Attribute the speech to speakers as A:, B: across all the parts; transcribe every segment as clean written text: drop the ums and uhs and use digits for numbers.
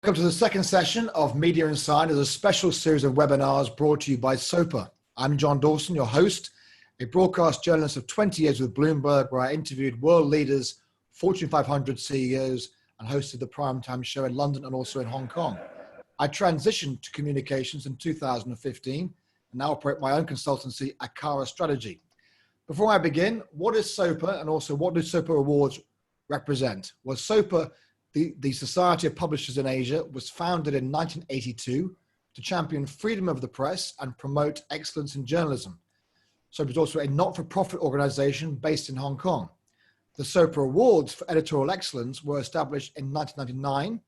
A: Welcome to the second session of Media Insiders, a special series of webinars brought to you by SOPA. I'm John Dawson, your host, a broadcast journalist of 20 years with Bloomberg, where I interviewed world leaders, Fortune 500 CEOs, and hosted the primetime show in London and also in Hong Kong. I transitioned to communications in 2015 and now operate my own consultancy, Akara Strategy. Before I begin, what is SOPA and also what do SOPA awards represent? Well, SOPA, the Society of Publishers in Asia, was founded in 1982 to champion freedom of the press and promote excellence in journalism. SOPA is also a not-for-profit organization based in Hong Kong. The SOPA Awards for Editorial Excellence were established in 1999,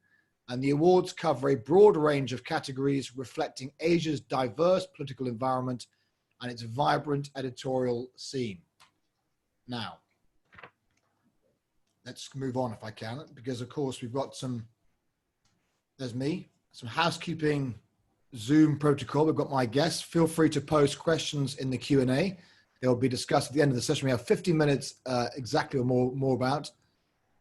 A: and the awards cover a broad range of categories reflecting Asia's diverse political environment and its vibrant editorial scene. Now, let's move on if I can, because of course we've got some housekeeping Zoom protocol. We've got my guests. Feel free to post questions in the Q&A. They'll be discussed at the end of the session. We have 50 minutes exactly or more about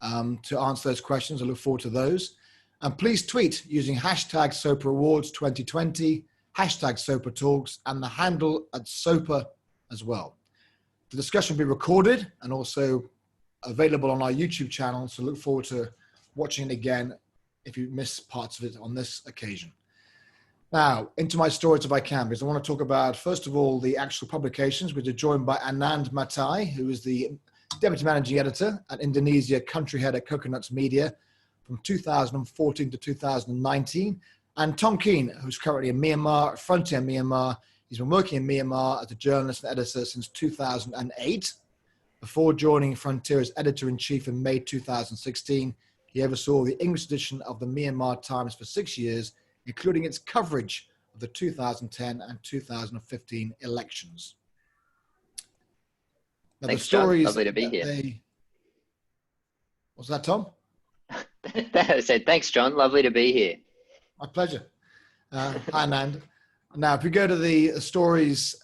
A: to answer those questions. I look forward to those. And please tweet using hashtag SOPA Awards 2020, hashtag SOPA Talks, and the handle at SOPA as well. The discussion will be recorded and also available on our YouTube channel, so look forward to watching it again if you miss parts of it on this occasion. Now, into my stories if I can, because I want to talk about, first of all, the actual publications, which are joined by Anand Mathai, who is the Deputy Managing Editor at Indonesia Country Head at Coconuts Media from 2014 to 2019, and Tom Keane, who's currently in Myanmar, Frontier Myanmar. He's been working in Myanmar as a journalist and editor since 2008. Before joining Frontier as editor-in-chief in May 2016, he oversaw the English edition of the Myanmar Times for 6 years, including its coverage of the 2010 and 2015 elections. Now,
B: thanks, John. Lovely to be here.
A: What's that, Tom?
B: I said, thanks, John. Lovely to be here.
A: My pleasure. Hi, Anand. Now, if we go to the stories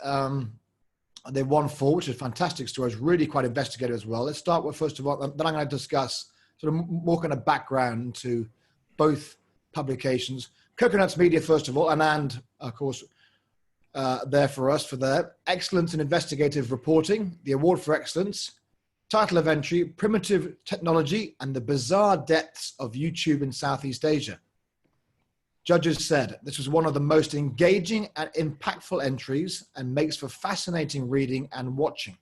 A: they won for, which is a fantastic story, it's really quite investigative as well. Let's start with, first of all, then I'm going to discuss sort of more kind of background to both publications. Coconuts Media, first of all, and of course, there for us for their excellence in investigative reporting, the award for excellence, title of entry, primitive technology and the bizarre depths of YouTube in Southeast Asia. Judges said this was one of the most engaging and impactful entries and makes for fascinating reading and watching.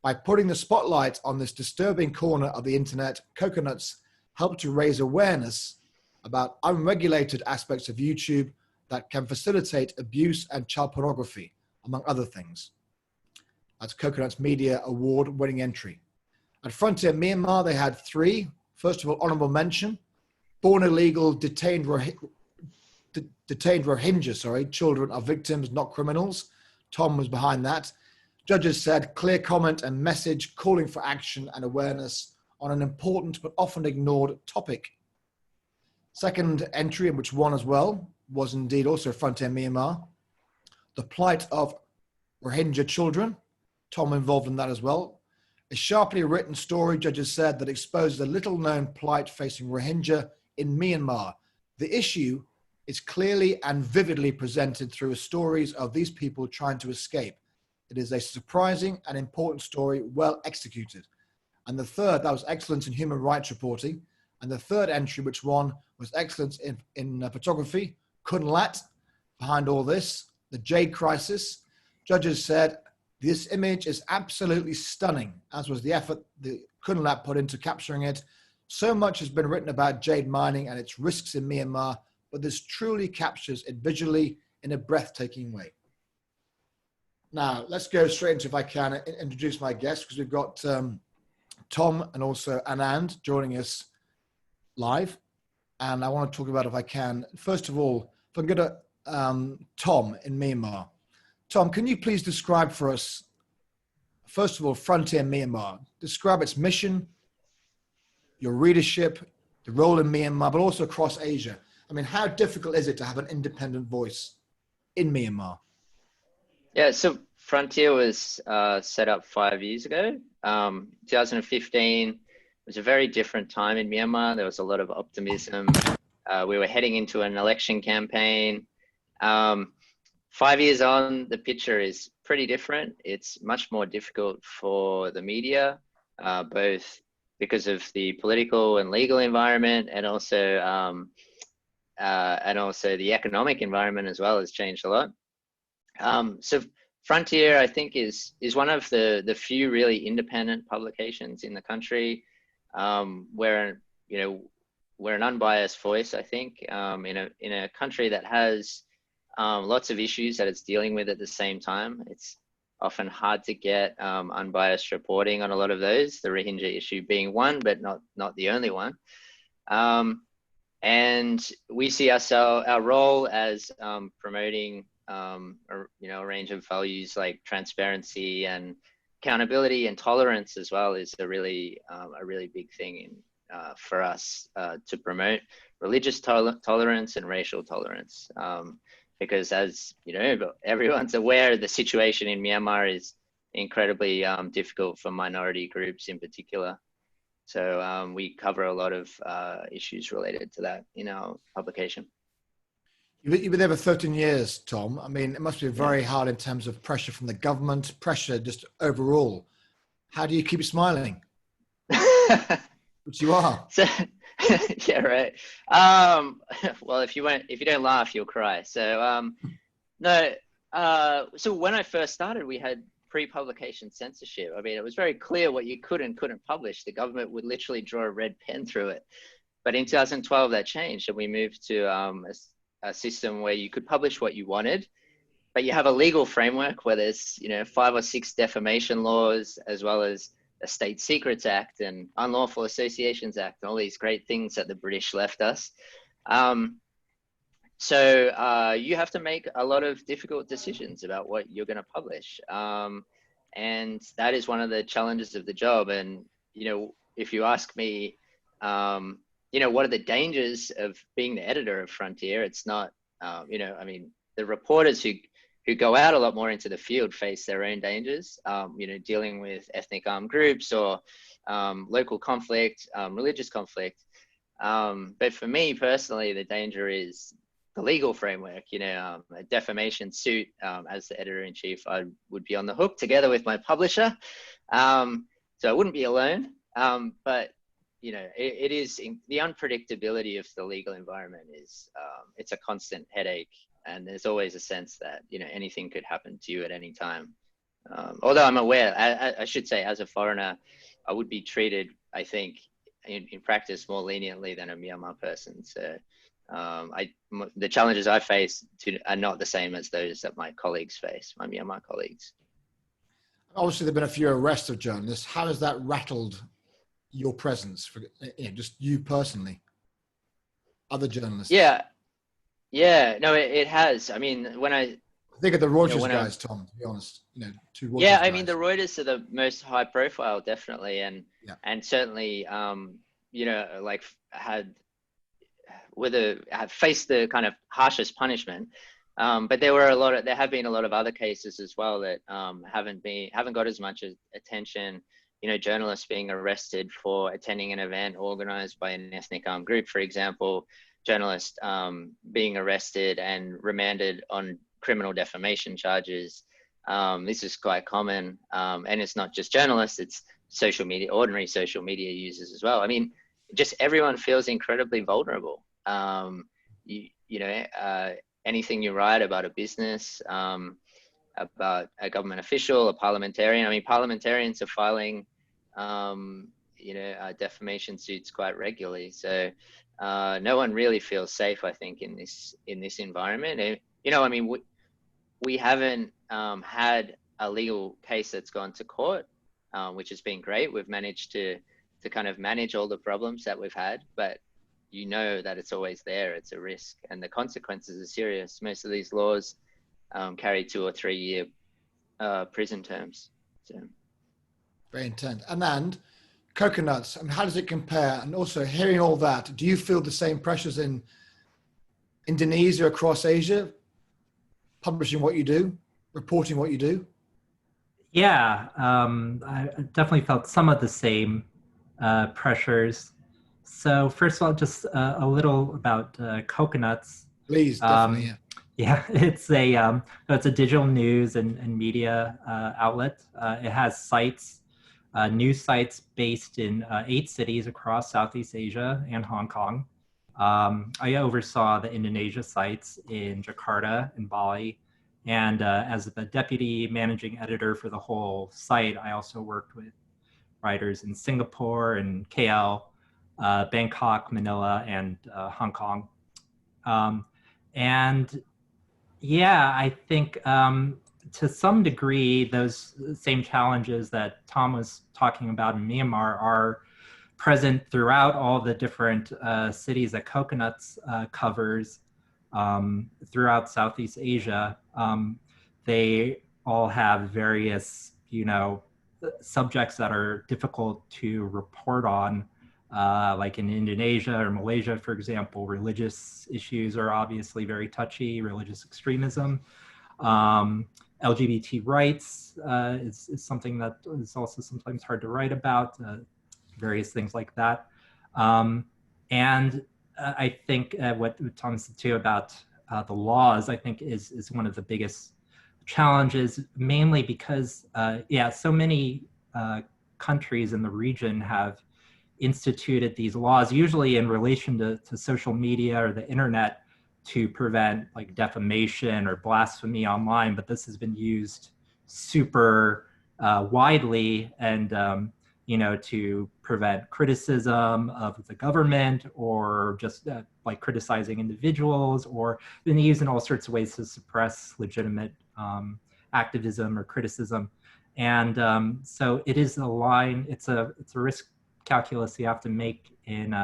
A: By putting the spotlight on this disturbing corner of the internet, Coconuts helped to raise awareness about unregulated aspects of YouTube that can facilitate abuse and child pornography, among other things. That's Coconuts Media award-winning entry. At Frontier Myanmar, they had three. First of all, honorable mention, born illegal, detained Rohingya, children are victims, not criminals. Tom was behind that. Judges said clear comment and message calling for action and awareness on an important but often ignored topic. Second entry, and which won as well, was indeed also Frontier Myanmar. The plight of Rohingya children. Tom involved in that as well. A sharply written story, judges said, that exposes a little known plight facing Rohingya in Myanmar. The issue is clearly and vividly presented through stories of these people trying to escape. It is a surprising and important story, well executed. And the third, that was excellence in human rights reporting. And the third entry, which won, was excellence in photography. Kun Lat, behind all this, the Jade Crisis. Judges said, this image is absolutely stunning, as was the effort that Kun Lat put into capturing it. So much has been written about jade mining and its risks in Myanmar, but this truly captures it visually in a breathtaking way. Now, let's go straight into, if I can, introduce my guests, because we've got Tom and also Anand joining us live. And I want to talk about, if I can, first of all, if I can go to Tom in Myanmar. Tom, can you please describe for us, first of all, Frontier Myanmar? Describe its mission, your readership, the role in Myanmar, but also across Asia. I mean, how difficult is it to have an independent voice in Myanmar?
B: Yeah, so Frontier was set up 5 years ago. 2015 was a very different time in Myanmar. There was a lot of optimism we were heading into an election campaign. 5 years on, the picture is pretty different. It's much more difficult for the media, both because of the political and legal environment, and also the economic environment as well has changed a lot. So Frontier, I think, is one of the few really independent publications in the country, where we're an unbiased voice. I think in a country that has lots of issues that it's dealing with at the same time. It's often hard to get unbiased reporting on a lot of those, the Rohingya issue being one, but not the only one. And we see our role as promoting a range of values like transparency and accountability and tolerance as well is a really big thing for us to promote religious tolerance and racial tolerance. Because as everyone's aware, the situation in Myanmar is incredibly difficult for minority groups in particular. So we cover a lot of issues related to that in our publication.
A: You've been there for 13 years, Tom. I mean, it must be very hard in terms of pressure from the government, pressure just overall. How do you keep smiling? Which you are.
B: So, yeah, right. Well, if you don't laugh, you'll cry. So so when I first started, we had pre-publication censorship. I mean, it was very clear what you could and couldn't publish. The government would literally draw a red pen through it. But in 2012, that changed, and we moved to a system where you could publish what you wanted, but you have a legal framework where there's 5 or 6 defamation laws, as well as a State Secrets Act and Unlawful Associations Act, and all these great things that the British left us. So you have to make a lot of difficult decisions about what you're going to publish. And that is one of the challenges of the job. And, if you ask me, what are the dangers of being the editor of Frontier? It's not, I mean, the reporters who go out a lot more into the field face their own dangers, dealing with ethnic armed groups or local conflict, religious conflict. But for me personally, the danger is the legal framework. A defamation suit, as the editor-in-chief, I would be on the hook together with my publisher. So I wouldn't be alone. But it is the unpredictability of the legal environment is it's a constant headache. And there's always a sense that, anything could happen to you at any time. Although I'm aware, I should say, as a foreigner, I would be treated, I think, in practice more leniently than a Myanmar person. So the challenges I face are not the same as those that my colleagues face, my Myanmar colleagues.
A: Obviously, there have been a few arrests of journalists. How has that rattled your presence, for just you personally, other journalists?
B: Yeah, no, it has. I mean, when I
A: think of the Reuters guys, Tom, to be honest, two Reuters
B: I
A: guys.
B: mean, the Reuters are the most high profile, definitely. And certainly, like had faced the kind of harshest punishment. But there have been a lot of other cases as well that haven't got as much attention. Journalists being arrested for attending an event organized by an ethnic armed group, for example. Journalists being arrested and remanded on criminal defamation charges. This is quite common, and it's not just journalists, it's social media, ordinary social media users as well. I mean, just everyone feels incredibly vulnerable. Anything you write about a business, about a government official, a parliamentarian. I mean, parliamentarians are filing, defamation suits quite regularly. So no one really feels safe, I think, in this environment. And, we haven't had a legal case that's gone to court, which has been great. We've managed to kind of manage all the problems that we've had, but that it's always there. It's a risk, and the consequences are serious. Most of these laws carry 2 or 3 year prison terms. So
A: very intense. Anand, coconuts, how does it compare? And also, hearing all that, do you feel the same pressures in Indonesia, across Asia, publishing what you do, reporting what you do?
C: Yeah, I definitely felt some of the same pressures. So first of all, just a little about coconuts.
A: Please, definitely, yeah.
C: Yeah, it's a digital news and media outlet. It has sites, news sites based in 8 cities across Southeast Asia and Hong Kong. I oversaw the Indonesia sites in Jakarta and Bali. And as the deputy managing editor for the whole site, I also worked with writers in Singapore and KL, Bangkok, Manila, and Hong Kong. And yeah, I think to some degree, those same challenges that Tom was talking about in Myanmar are present throughout all the different cities that Coconuts covers throughout Southeast Asia. They all have various, subjects that are difficult to report on. Like in Indonesia or Malaysia, for example, religious issues are obviously very touchy, religious extremism. LGBT rights is something that is also sometimes hard to write about, various things like that. And I think what Tom said too about the laws, I think is one of the biggest challenges, mainly because, so many countries in the region have instituted these laws, usually in relation to social media or the internet, to prevent like defamation or blasphemy online. But this has been used super widely and, to prevent criticism of the government or just like criticizing individuals, or been used in all sorts of ways to suppress legitimate activism or criticism. And so it is a line, it's a risk calculus you have to make in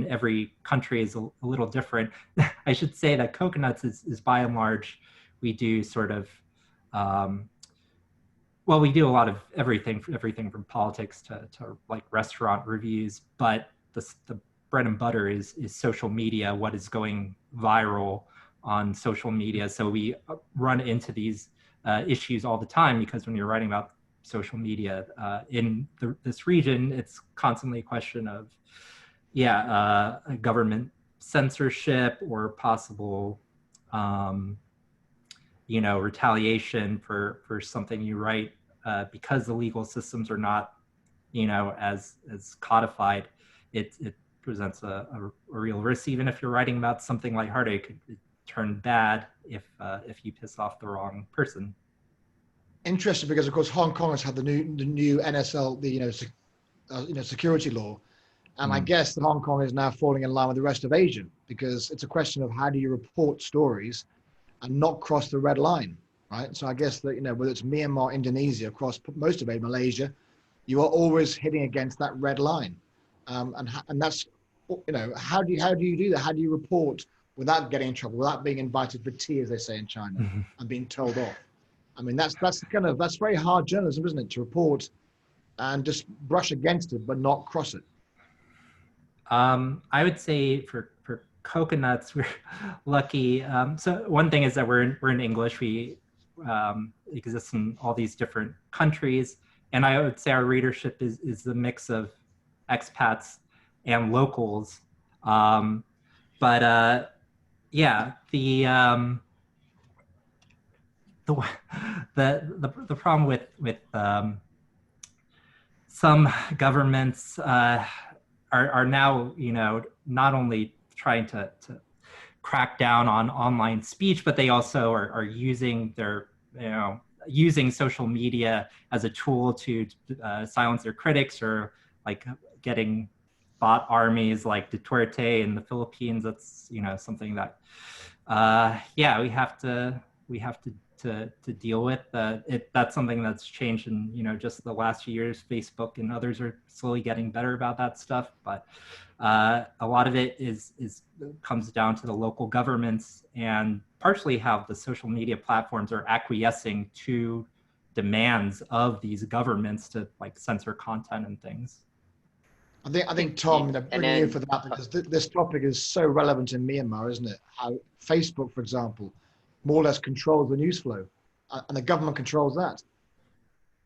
C: every country is a little different. I should say that Coconuts is by and large, we do sort of, we do a lot of everything from politics to like restaurant reviews, but the bread and butter is social media, what is going viral on social media. So we run into these issues all the time, because when you're writing about social media in this region, it's constantly a question of, government censorship or possible, retaliation for something you write, because the legal systems are not, as codified. It presents a real risk. Even if you're writing about something lighthearted, it could turn bad if you piss off the wrong person.
A: Interesting, because of course Hong Kong has had the new NSL, the security law, and I guess that Hong Kong is now falling in line with the rest of Asia, because it's a question of how do you report stories and not cross the red line, right? So I guess that whether it's Myanmar, Indonesia, across most of Malaysia, you are always hitting against that red line, and that's how do you do that? How do you report without getting in trouble, without being invited for tea, as they say in China, and being told off? I mean, that's very hard journalism, isn't it? To report and just brush against it, but not cross it.
C: I would say for Coconuts, we're lucky. So one thing is that we're in English. We exist in all these different countries, and I would say our readership is the mix of expats and locals. The problem with some governments are now, not only trying to crack down on online speech, but they also are using using social media as a tool to silence their critics, or like getting bot armies like Duterte in the Philippines. That's something that we have to deal with. That's something that's changed in just the last few years. Facebook and others are slowly getting better about that stuff, but a lot of it comes down to the local governments, and partially how the social media platforms are acquiescing to demands of these governments to like censor content and things.
A: I think Tom, bringing you for that, because this topic is so relevant in Myanmar, isn't it? How Facebook, for example, more or less controls the news flow, and the government controls that.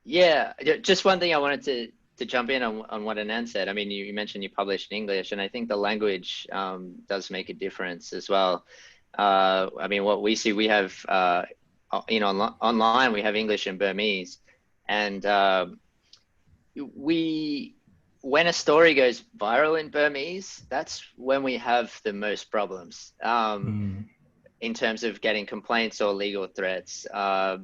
B: Yeah, just one thing I wanted to to jump in on what Anand said, I mean, you mentioned you published in English, and I think the language does make a difference as well. I mean, what we see, we have, online, we have English and Burmese, and when a story goes viral in Burmese, that's when we have the most problems. In terms of getting complaints or legal threats,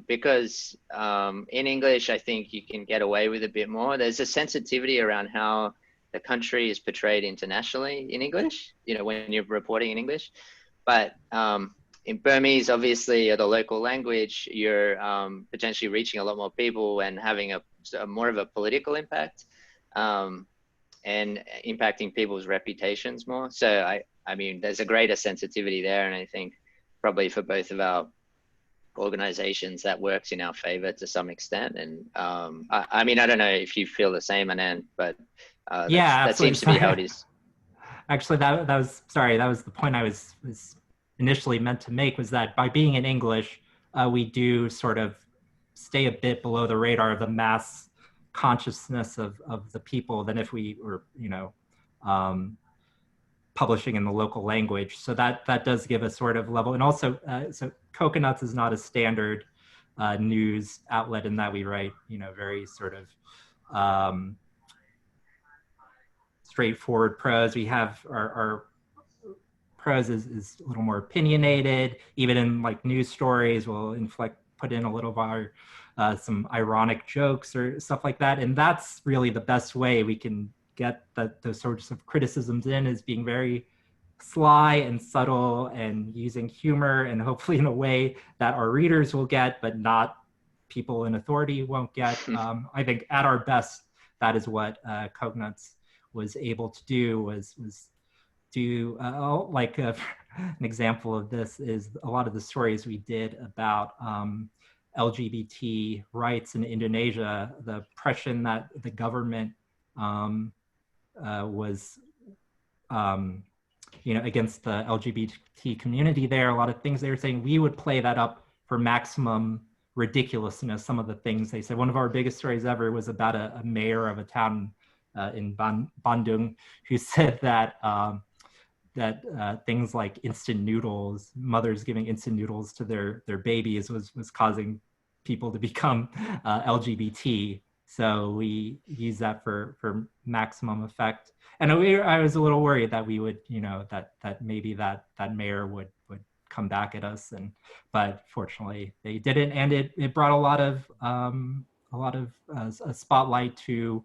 B: because in English, I think you can get away with a bit more. There's a sensitivity around how the country is portrayed internationally in English, when you're reporting in English. But in Burmese, obviously, or the local language, you're potentially reaching a lot more people and having a more of a political impact, and impacting people's reputations more. So I mean, there's a greater sensitivity there, and I think probably for both of our organizations that works in our favor to some extent. And I mean, I don't know if you feel the same, Anand, but
C: yeah,
B: that seems to be how it is.
C: Actually, that was the point I was initially meant to make, was that by being in English, we do sort of stay a bit below the radar of the mass consciousness of the people than if we were, publishing in the local language. So that does give a sort of level. And also, so Coconuts is not a standard news outlet in that we write, very sort of straightforward prose. We have our prose is a little more opinionated. Even in like news stories, we'll put in a little of our some ironic jokes or stuff like that. And that's really the best way we can get those sorts of criticisms in, is being very sly and subtle and using humor, and hopefully in a way that our readers will get, but not people in authority won't get. I think at our best, that is what Coconuts was able to do, was do like an example of this is a lot of the stories we did about LGBT rights in Indonesia, the oppression that the government was, against the LGBT community there. A lot of things they were saying, we would play that up for maximum ridiculousness. Some of the things they said. One of our biggest stories ever was about a mayor of a town in Bandung who said that things like instant noodles, mothers giving instant noodles to their babies was causing people to become LGBT. So we use that for maximum effect. And I was a little worried that we would, that maybe that mayor would come back at us, but fortunately they didn't, and it brought a lot of a spotlight to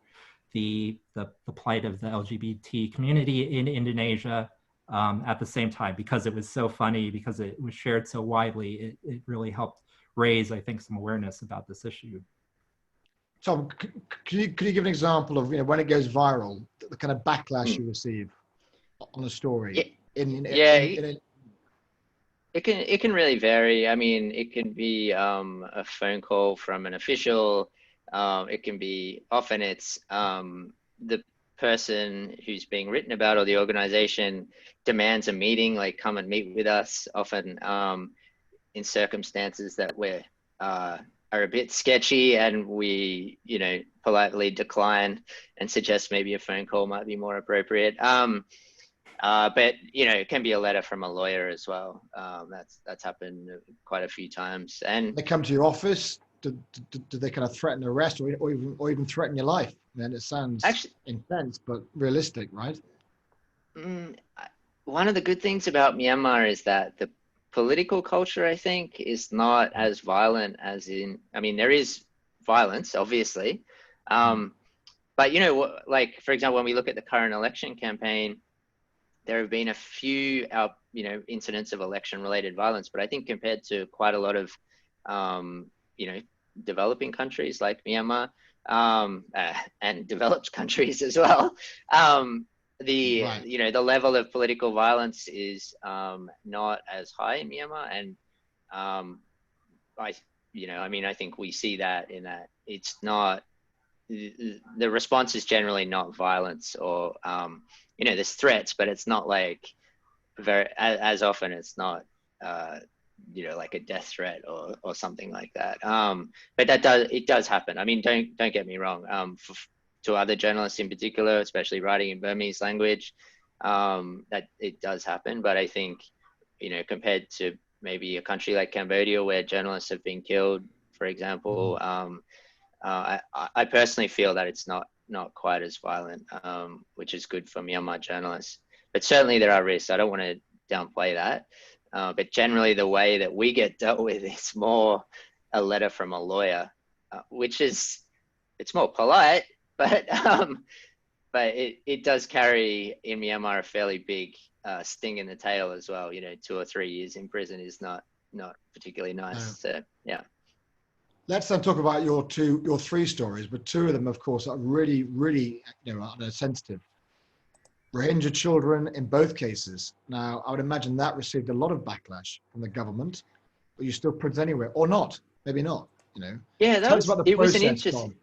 C: the plight of the LGBT community in Indonesia at the same time, because it was so funny, because it was shared so widely. It really helped raise, I think, some awareness about this issue.
A: Tom, could you give an example of when it goes viral, the kind of backlash you receive on a story?
B: It can really vary. I mean, it can be a phone call from an official. It can be, often it's the person who's being written about or the organization demands a meeting, like come and meet with us, often in circumstances that we're are a bit sketchy, and we, politely decline and suggest maybe a phone call might be more appropriate. But it can be a letter from a lawyer as well. That's happened quite a few times. And
A: they come to your office. Do they kind of threaten arrest or even threaten your life? Man, it sounds actually intense, but realistic, right?
B: One of the good things about Myanmar is that the political culture, I think, is not as violent as there is violence, obviously. But, like, for example, when we look at the current election campaign, there have been a few, incidents of election-related violence. But I think compared to quite a lot of, developing countries like Myanmar, and developed countries as well, the level of political violence is not as high in Myanmar, and I think we see that in that it's not, the response is generally not violence, or there's threats, but it's not like as often it's not like a death threat or something like that. But it does happen. I mean, don't get me wrong. to other journalists in particular, especially writing in Burmese language, that it does happen. But I think, you know, compared to maybe a country like Cambodia where journalists have been killed, for example, I personally feel that it's not quite as violent, which is good for Myanmar journalists. But certainly there are risks. I don't want to downplay that. But generally the way that we get dealt with is more a letter from a lawyer, which is, it's more polite, but it does carry in Myanmar a fairly big sting in the tail as well. You know, 2 or 3 years in prison is not particularly nice. So yeah.
A: Let's then talk about your 3 stories, but 2 of them, of course, are really, really, you know, sensitive. Rohingya children in both cases. Now, I would imagine that received a lot of backlash from the government, but you still print anyway, or not, maybe not, you know.
B: Yeah,
A: Tell us about the
B: it was
A: process,
B: an interesting.
A: Tom.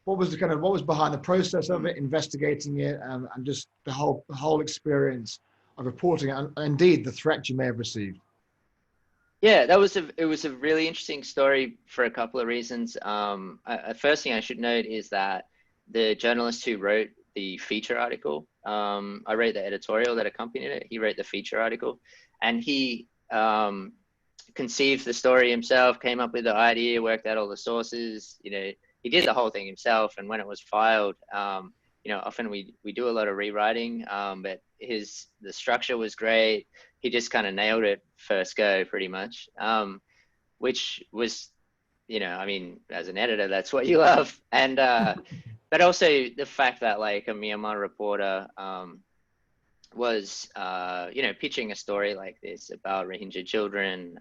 A: What was behind the process of it, investigating it, and just the whole experience of reporting it, and indeed the threat you may have received?
B: Yeah, it was a really interesting story for a couple of reasons. First thing I should note is that the journalist who wrote the feature article, I wrote the editorial that accompanied it. He wrote the feature article, and he conceived the story himself, came up with the idea, worked out all the sources. You know, he did the whole thing himself. And when it was filed, you know, often we do a lot of rewriting, but the structure was great. He just kind of nailed it first go, pretty much, which was, you know, I mean, as an editor, that's what you love. And but also the fact that like a Myanmar reporter was, you know, pitching a story like this about Rohingya children,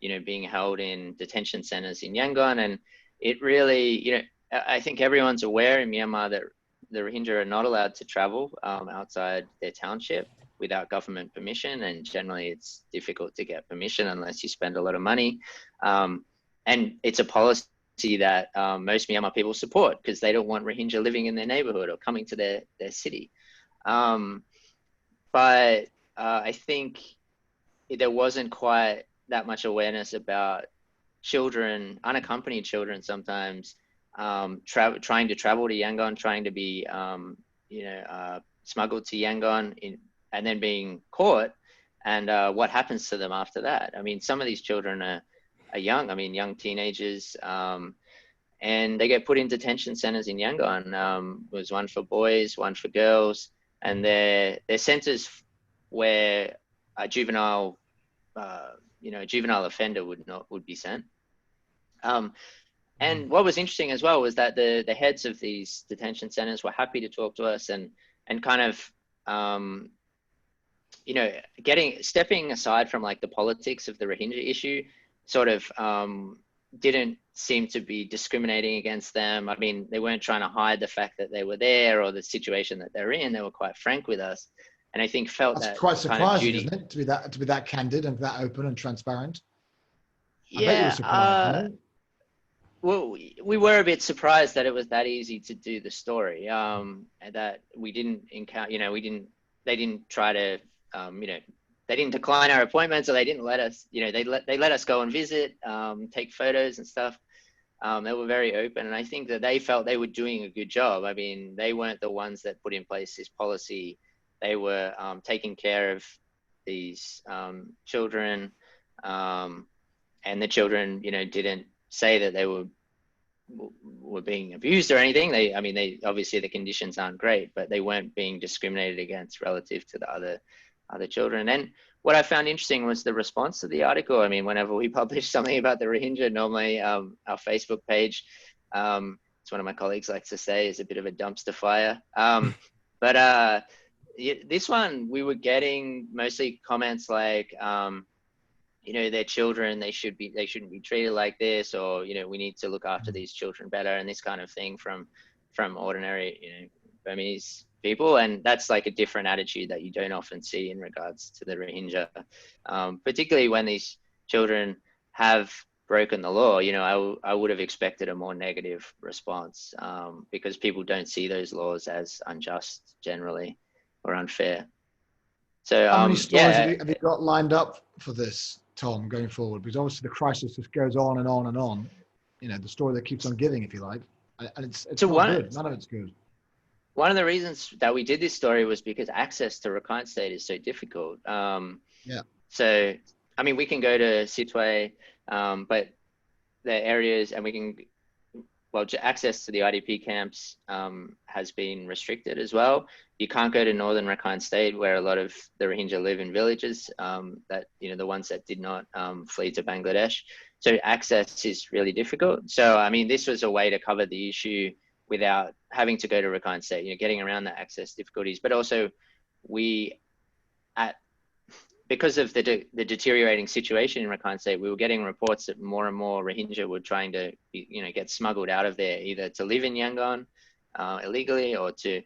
B: you know, being held in detention centers in Yangon. And it really, you know, I think everyone's aware in Myanmar that the Rohingya are not allowed to travel outside their township without government permission. And generally it's difficult to get permission unless you spend a lot of money. And it's a policy that most Myanmar people support because they don't want Rohingya living in their neighborhood or coming to their city. But I think there wasn't quite that much awareness about children, unaccompanied children sometimes, trying to travel to Yangon, trying to be, you know, smuggled to Yangon and then being caught, and what happens to them after that. I mean, some of these children are young, I mean, young teenagers, and they get put in detention centers in Yangon. Was one for boys, one for girls, and they're centers where a juvenile, you know, a juvenile offender would be sent. And what was interesting as well was that the heads of these detention centers were happy to talk to us and kind of, you know, stepping aside from like the politics of the Rohingya issue, sort of didn't seem to be discriminating against them. I mean, they weren't trying to hide the fact that they were there or the situation that they're in. They were quite frank with us, and I think felt
A: that's
B: that
A: quite surprising,
B: kind of duty,
A: isn't it, to be that candid and that open and transparent? I
B: yeah,
A: bet you were surprised, no?
B: Well, we were a bit surprised that it was that easy to do the story, and that we didn't encounter, you know, they didn't try to, you know, they didn't decline our appointments, or they didn't let us, you know, they let us go and visit, take photos and stuff. They were very open, and I think that they felt they were doing a good job. I mean, they weren't the ones that put in place this policy. They were taking care of these children, and the children, you know, didn't say that they were being abused or anything. I mean, they obviously the conditions aren't great, but they weren't being discriminated against relative to the other children. And what I found interesting was the response to the article. I mean, whenever we publish something about the Rohingya, normally our Facebook page, it's one of my colleagues likes to say, is a bit of a dumpster fire. But this one, we were getting mostly comments like, you know, their children, they shouldn't be treated like this, or, you know, we need to look after these children better, and this kind of thing from ordinary, you know, Burmese people. And that's like a different attitude that you don't often see in regards to the Rohingya, particularly when these children have broken the law. You know, I would have expected a more negative response, because people don't see those laws as unjust generally or unfair. So
A: how many stories have you got lined up for this, Tom, going forward? Because obviously the crisis just goes on and on and on. You know, the story that keeps on giving, if you like. and it's
B: So
A: not good. None of it's good.
B: One of the reasons that we did this story was because access to Rakhine State is so difficult.
A: Yeah.
B: So, I mean, we can go to Sitwe, but the areas, and we can, well, access to the IDP camps has been restricted as well. You can't go to northern Rakhine State, where a lot of the Rohingya live in villages, that, you know, the ones that did not flee to Bangladesh. So access is really difficult. So, I mean, this was a way to cover the issue without having to go to Rakhine State, you know, getting around the access difficulties. But also because of the deteriorating situation in Rakhine State, we were getting reports that more and more Rohingya were trying to, you know, get smuggled out of there, either to live in Yangon illegally, or to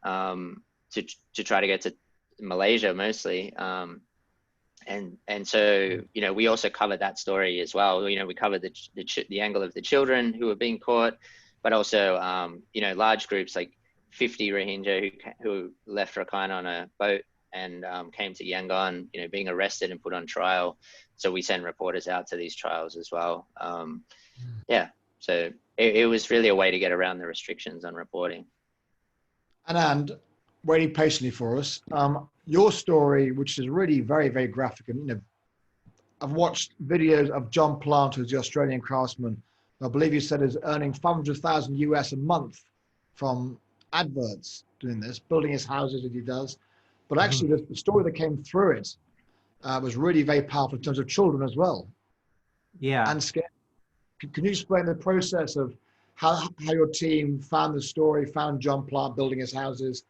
B: try to get to Malaysia mostly. And so, you know, we also covered that story as well. You know, we covered the angle of the children who were being caught, but also, you know, large groups like 50 Rohingya who left Rakhine on a boat and came to Yangon, you know, being arrested and put on trial. So we send reporters out to these trials as well. Yeah, so it was really a way to get around the restrictions on reporting.
A: Anand, waiting patiently for us. Your story, which is really very, very graphic, and, you know, I've watched videos of John Plant, who's the Australian craftsman. I believe you said is earning 500,000 US a month from adverts doing this, building his houses as he does. But actually, the story that came through it was really very powerful in terms of children as well.
C: Yeah.
A: And scary. Can you explain the process of how your team found the story, found John Plant building his houses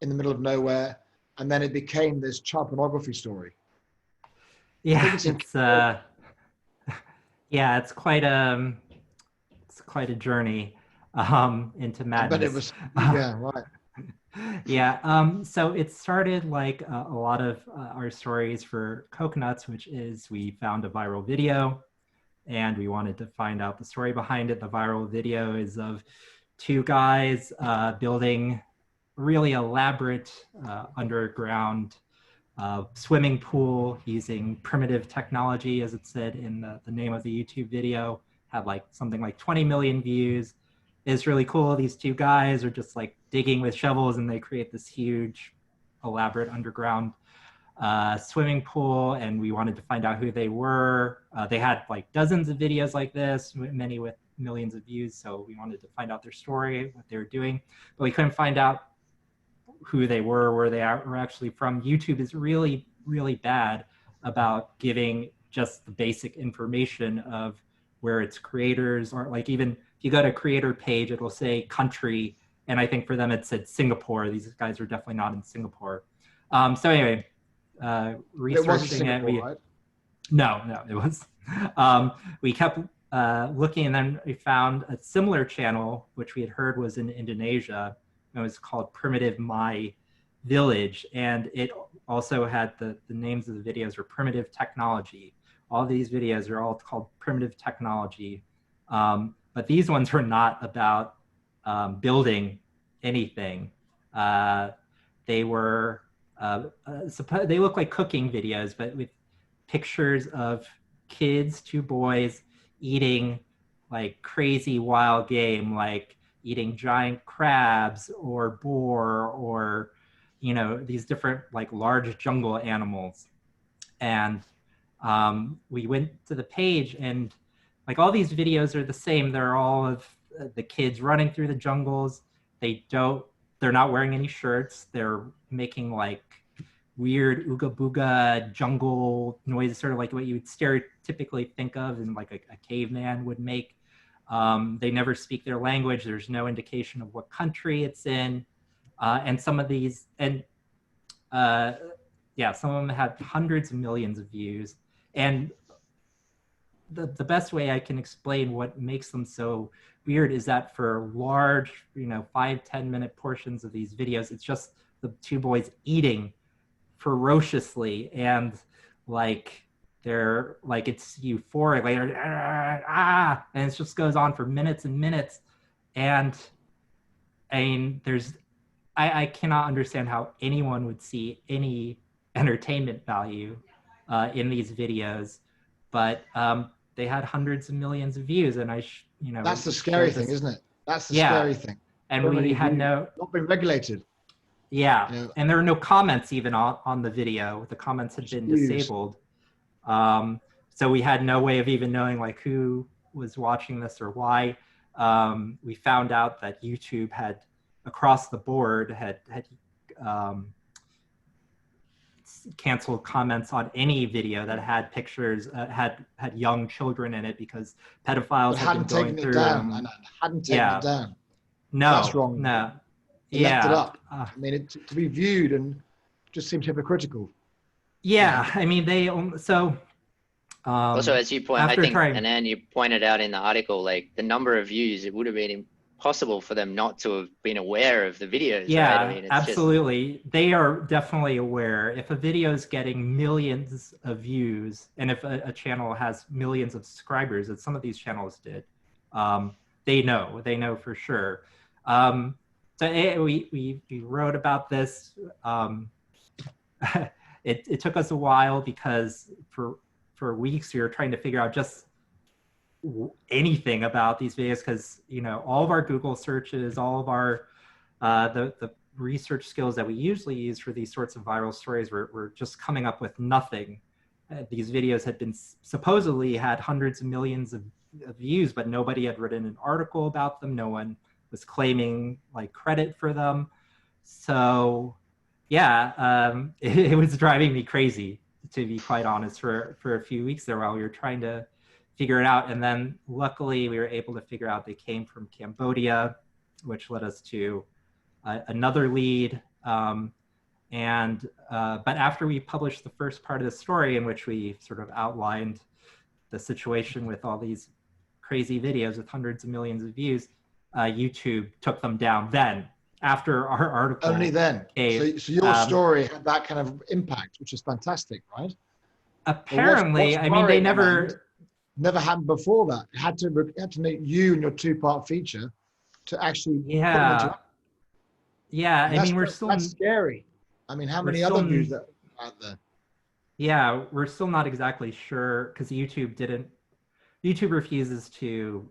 A: in the middle of nowhere, and then it became this child pornography story?
C: Yeah, it's quite a journey into madness.
A: I bet it was. Yeah, right.
C: Yeah, so it started like a lot of our stories for Coconuts, which is we found a viral video and we wanted to find out the story behind it. The viral video is of two guys building really elaborate underground swimming pool using primitive technology, as it said in the name of the YouTube video. Had like something like 20 million views. It's really cool. These two guys are just like digging with shovels and they create this huge, elaborate underground swimming pool. And we wanted to find out who they were. They had like dozens of videos like this, many with millions of views. So we wanted to find out their story, what they were doing, but we couldn't find out who they were, where they were actually from. YouTube is really, really bad about giving just the basic information of where its creators are. Like, even if you go to a creator page, it'll say country, and I think for them it said Singapore. These guys are definitely not in Singapore. So anyway, researching it,
A: right?
C: No, it was. We kept looking, and then we found a similar channel, which we had heard was in Indonesia. It was called Primitive My Village, and it also had the names of the videos were Primitive Technology. All these videos are all called Primitive Technology, but these ones were not about building anything. They were they look like cooking videos, but with pictures of kids, two boys, eating like crazy wild game, like eating giant crabs or boar, or, you know, these different like large jungle animals. And we went to the page, and like all these videos are the same. They're all of the kids running through the jungles. They're not wearing any shirts. They're making like weird ooga booga jungle noises, sort of like what you would stereotypically think of in like a caveman would make. They never speak their language. There's no indication of what country it's in. And some of these, and some of them had hundreds of millions of views. And the best way I can explain what makes them so weird is that for large, 5-10 minute portions of these videos, it's just the two boys eating ferociously, and like they're like, it's euphoric, like and it just goes on for minutes and minutes. And I mean, I cannot understand how anyone would see any entertainment value in these videos, but they had hundreds of millions of views, and
A: that's the scary thing, isn't it? That's the scary thing.
C: And
A: so
C: we had
A: not been regulated.
C: Yeah,
A: You know,
C: and there were no comments even on the video. The comments had been disabled. So we had no way of even knowing like who was watching this or why. We found out that YouTube had, across the board, had canceled comments on any video that had pictures, had young children in it, because pedophiles had been going through them.
A: And hadn't taken it down.
C: No,
A: that's wrong.
C: No.
A: They left it up. I mean, to be viewed and just seems hypocritical.
C: Yeah, I mean, they so.
B: Also, as you point, I think, Anand, you pointed out in the article, like the number of views, it would have been impossible for them not to have been aware of the videos.
C: Yeah,
B: right? I mean, it's
C: absolutely. They are definitely aware. If a video is getting millions of views, and if a channel has millions of subscribers, as some of these channels did, they know for sure. So we wrote about this. It took us a while because for weeks we were trying to figure out just anything about these videos, because all of our Google searches, all of our the research skills that we usually use for these sorts of viral stories were just coming up with nothing. These videos had been supposedly had hundreds of millions of views, but nobody had written an article about them. No one was claiming like credit for them. So yeah, it was driving me crazy, to be quite honest, for a few weeks there while we were trying to figure it out. And then luckily we were able to figure out they came from Cambodia, which led us to another lead. But after we published the first part of the story, in which we sort of outlined the situation with all these crazy videos with hundreds of millions of views, YouTube took them down then. After our article.
A: Only then. So your story had that kind of impact, which is fantastic, right?
C: Apparently, I mean, they never
A: happened before that. It had to make you and your two-part feature to actually put them into.
C: Yeah, I mean,
A: that's scary. I mean, how many other views that are out there?
C: Yeah, we're still not exactly sure, because YouTube refuses to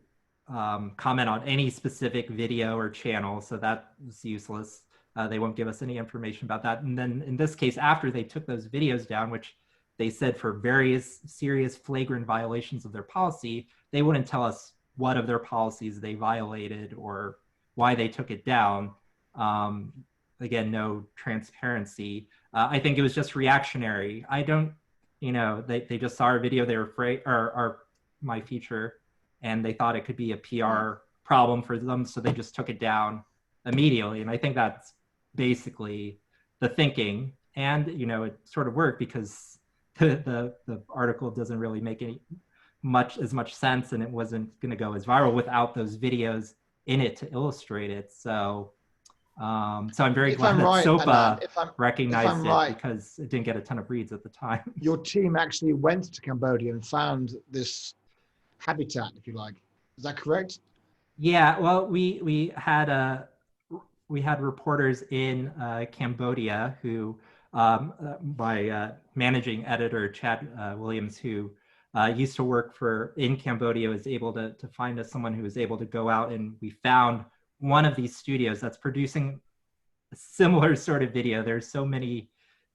C: comment on any specific video or channel, so that was useless. They won't give us any information about that. And then in this case, after they took those videos down, which they said for various serious flagrant violations of their policy, they wouldn't tell us what of their policies they violated or why they took it down. Again, no transparency. I think it was just reactionary. I don't, they just saw our video, they were afraid, or my feature, and they thought it could be a PR problem for them, so they just took it down immediately. And I think that's basically the thinking. And it sort of worked, because the article doesn't really make as much sense, and it wasn't going to go as viral without those videos in it to illustrate it. So I'm very glad that SOPA recognized it, because it didn't get a ton of reads at the time.
A: Your team actually went to Cambodia and found this habitat, if you like. Is that correct?
C: Yeah, well, we had reporters in Cambodia who, my managing editor, Chad Williams, who used to work in Cambodia, was able to find us someone who was able to go out, and we found one of these studios that's producing a similar sort of video. There's so many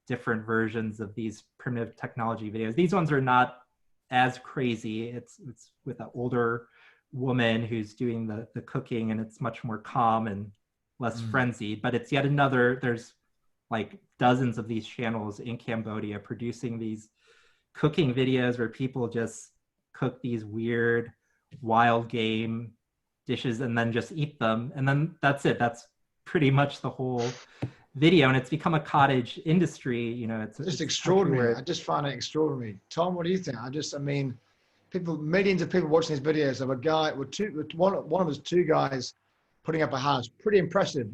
C: different versions of these primitive technology videos. These ones are not as crazy. It's with an older woman who's doing the cooking, and it's much more calm and less frenzied. But it's yet another, there's like dozens of these channels in Cambodia producing these cooking videos where people just cook these weird wild game dishes and then just eat them, and then that's it. That's pretty much the whole video, and it's become a cottage industry. It's
A: extraordinary. I just find it extraordinary. Tom, what do you think? Millions of people watching these videos of a guy with one of us, two guys putting up a house. Pretty impressive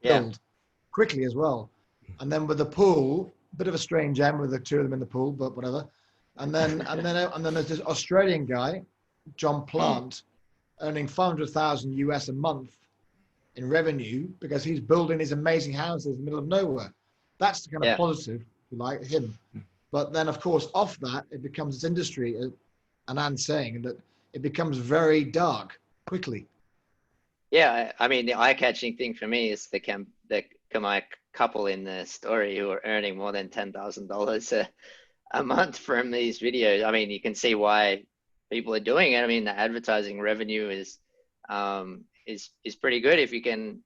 A: build, quickly as well. And then with the pool, bit of a strange end with the two of them in the pool, but whatever. And then there's this Australian guy, John Plant, earning 500,000 US a month in revenue because he's building these amazing houses in the middle of nowhere. That's the kind of positive, if you like, him. But then, of course, off that, it becomes this industry, Anand saying, that it becomes very dark quickly.
B: Yeah, I mean, the eye-catching thing for me is the Khmer couple in the story who are earning more than $10,000 a month from these videos. I mean, you can see why people are doing it. I mean, the advertising revenue is pretty good if you can,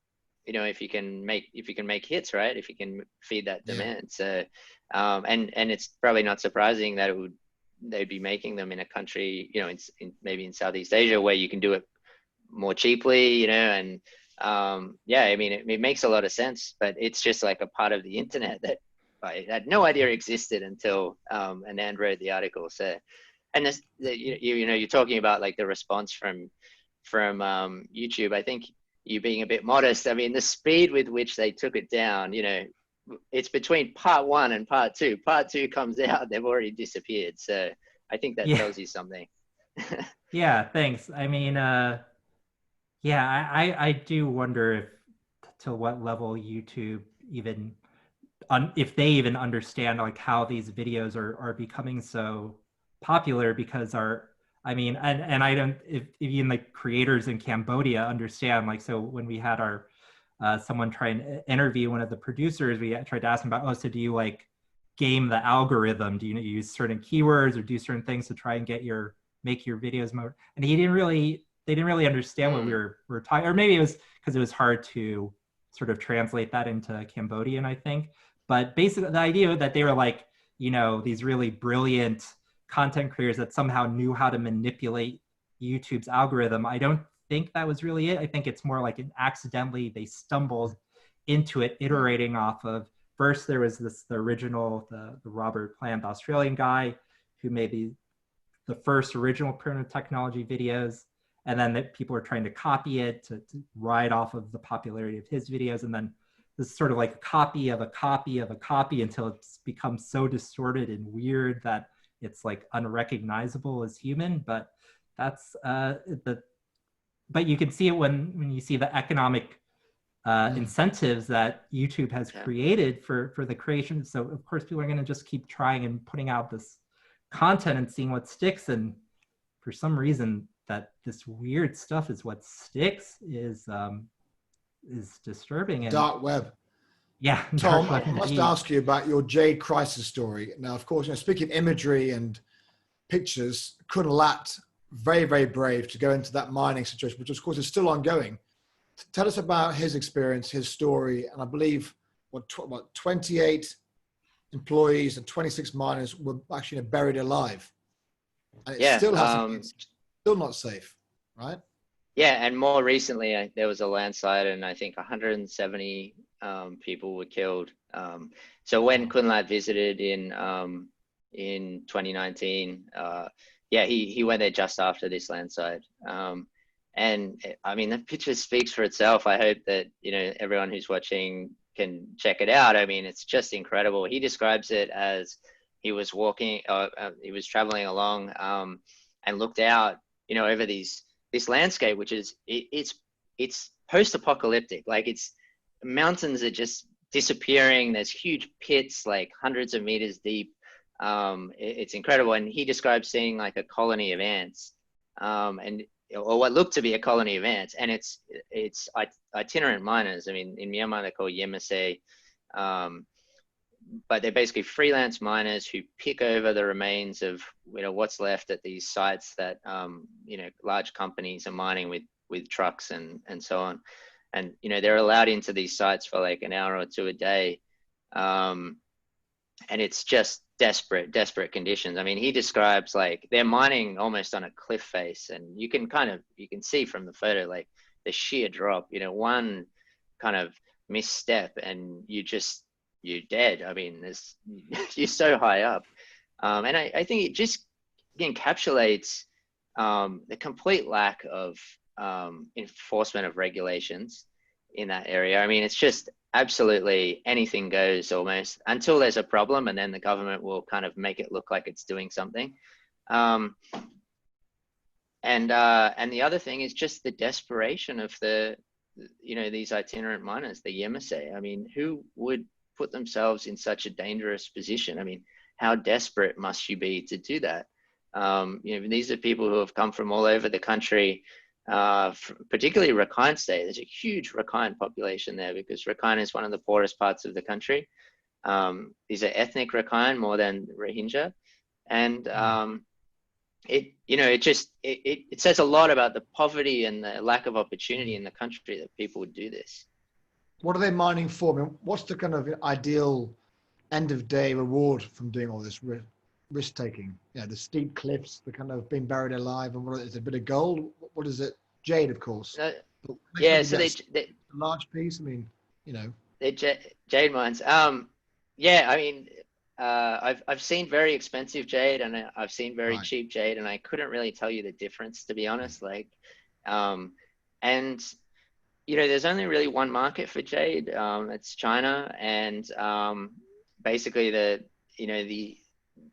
B: you know, if you can make hits, right? If you can feed that
A: Yeah.
B: demand. So, and it's probably not surprising that they'd be making them in a country, you know, maybe in Southeast Asia where you can do it more cheaply, you know, and yeah, I mean, it makes a lot of sense, but it's just like a part of the internet that I had no idea existed until Anand wrote the article. So, and this, you know, you're talking about like the response from YouTube. I think you being a bit modest. I mean, the speed with which they took it down, you know, it's between part 1 and part 2. Part 2 comes out, they've already disappeared. So I think that
C: Yeah.
B: tells you something.
C: Yeah, thanks. I mean, yeah, I do wonder if to what level YouTube even if they even understand like how these videos are becoming so popular, because I mean, and I don't, if even the creators in Cambodia understand, like, so when we had our someone try and interview one of the producers, we tried to ask him about, oh, so do you like game the algorithm? Do you use certain keywords or do certain things to try and make your videos more? And they didn't really understand what we were talking, or maybe it was because it was hard to sort of translate that into Cambodian, I think. But basically the idea that they were like, you know, these really brilliant content creators that somehow knew how to manipulate YouTube's algorithm, I don't think that was really it. I think it's more like they stumbled into it, iterating off of, first there was the original, the Robert Plant, the Australian guy who made the first original primitive technology videos, and then people are trying to copy it to ride off of the popularity of his videos, and then this is sort of like a copy of a copy of a copy until it's become so distorted and weird that it's like unrecognizable as human. But that's but you can see it when you see the economic incentives that YouTube has created for the creation. So of course people are going to just keep trying and putting out this content and seeing what sticks. And for some reason that this weird stuff is what sticks is disturbing. And
A: Dark web.
C: yeah,
A: Tom, I must ask you about your Jade crisis story. Now, of course, you know, speaking of imagery and pictures, Kun Lat, very, very brave to go into that mining situation, which of course is still ongoing. Tell us about his experience, his story, and I believe what 28 employees and 26 miners were actually buried alive. And it still hasn't, it's still not safe, right?
B: Yeah, and more recently, there was a landslide, and I think 170 people were killed. So when Kun Lat visited in 2019, yeah, he went there just after this landslide. And I mean, the picture speaks for itself. I hope that, you know, everyone who's watching can check it out. I mean, it's just incredible. He describes it as he was walking, he was traveling along and looked out, you know, over this landscape, which is, it's post-apocalyptic. Like, it's mountains are just disappearing. There's huge pits, like hundreds of meters deep. It's incredible. And he describes seeing like a colony of ants, or what looked to be a colony of ants, and it's itinerant miners. I mean, in Myanmar they're called Yemasei, but they're basically freelance miners who pick over the remains of, you know, what's left at these sites that you know, large companies are mining with trucks and so on. And, you know, they're allowed into these sites for like an hour or two a day, and it's just desperate conditions. I mean, he describes like they're mining almost on a cliff face, and you can see from the photo like the sheer drop. You know, one kind of misstep and you're dead. I mean, you're so high up, and I think it just encapsulates the complete lack of enforcement of regulations in that area. I mean, it's just absolutely anything goes almost until there's a problem, and then the government will kind of make it look like it's doing something. And the other thing is just the desperation of you know, these itinerant miners, the Yemasei. I mean, who would put themselves in such a dangerous position? I mean, how desperate must you be to do that? You know, these are people who have come from all over the country, particularly Rakhine State. There's a huge Rakhine population there because Rakhine is one of the poorest parts of the country. These are ethnic Rakhine more than Rohingya, and it says a lot about the poverty and the lack of opportunity in the country that people would do this.
A: What are they mining for? I mean, what's the kind of ideal end of day reward from doing all this risk taking? Yeah, the steep cliffs, the kind of being buried alive, and what is it, a bit of gold? What is it? Jade, of course.
B: Yeah, so they
A: a large piece. I mean, you know,
B: they're jade mines. Yeah, I mean, I've seen very expensive jade and I've seen very cheap jade, and I couldn't really tell you the difference, to be honest. Like, and you know, there's only really one market for jade. It's China, and basically the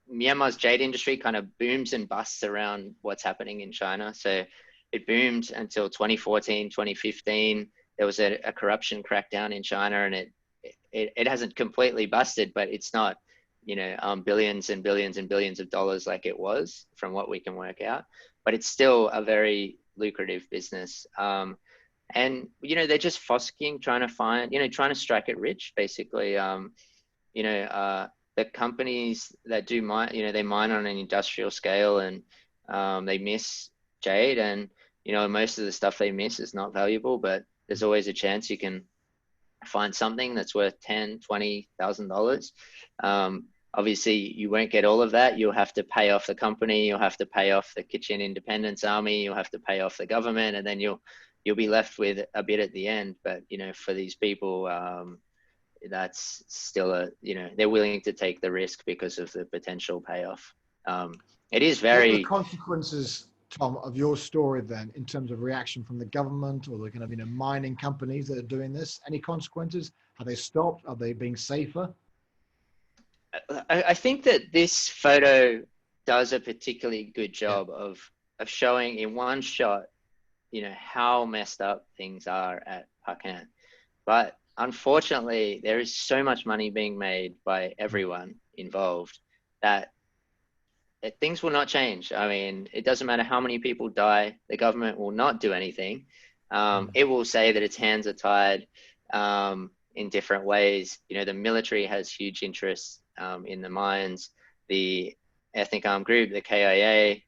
B: Myanmar's jade industry kind of booms and busts around what's happening in China. So it boomed until 2014, 2015. There was a corruption crackdown in China, and it hasn't completely busted, but it's not, you know, billions and billions and billions of dollars like it was from what we can work out, but it's still a very lucrative business. And, you know, they're just fossicking, trying to find, you know, trying to strike it rich, basically. You know, the companies that do mine, you know, they mine on an industrial scale, and they miss jade, and, you know, most of the stuff they miss is not valuable, but there's always a chance you can find something that's worth $10,000, $20,000. Obviously, you won't get all of that. You'll have to pay off the company. You'll have to pay off the Kachin Independence Army. You'll have to pay off the government, and then you'll be left with a bit at the end. But, you know, for these people, that's still you know, they're willing to take the risk because of the potential payoff. It is very... What are the
A: consequences, Tom, of your story then, in terms of reaction from the government or the kind of, you know, mining companies that are doing this? Any consequences? Have they stopped? Are they being safer?
B: I think that this photo does a particularly good job of showing in one shot, you know, how messed up things are at Pakistan. But unfortunately, there is so much money being made by everyone involved that things will not change. I mean, it doesn't matter how many people die, the government will not do anything. It will say that its hands are tied in different ways. You know, the military has huge interests in the mines. The ethnic armed group, the KIO,